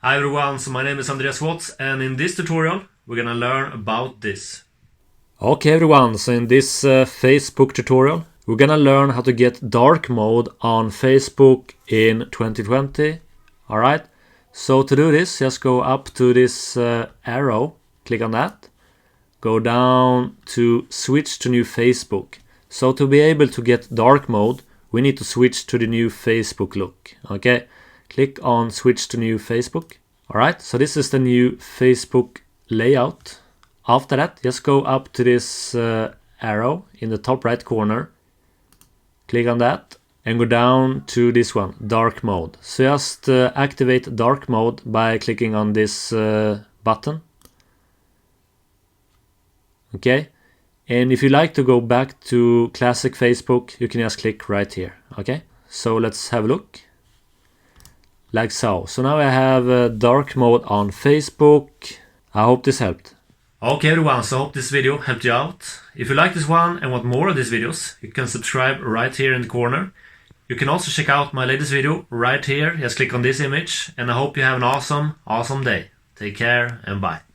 Hi everyone, so my name is Andreas Waatz, and in this tutorial we're gonna learn about this. Okay everyone, so in this Facebook tutorial we're gonna learn how to get dark mode on Facebook in 2020. Alright, so to do this, just go up to this arrow, click on that, go down to switch to new Facebook. So to be able to get dark mode, we need to switch to the new Facebook look. Okay, click on switch to new Facebook. Alright, so this is the new Facebook layout. After that, just go up to this arrow in the top right corner. Click on that and go down to this one, dark mode. So just activate dark mode by clicking on this button. Okay, and if you like to go back to classic Facebook, you can just click right here. Okay, so let's have a look. Like so. So now I have dark mode on Facebook. I hope this helped. Okay everyone, so I hope this video helped you out. If you like this one and want more of these videos, you can subscribe right here in the corner. You can also check out my latest video right here. Just click on this image, and I hope you have an awesome day. Take care and bye.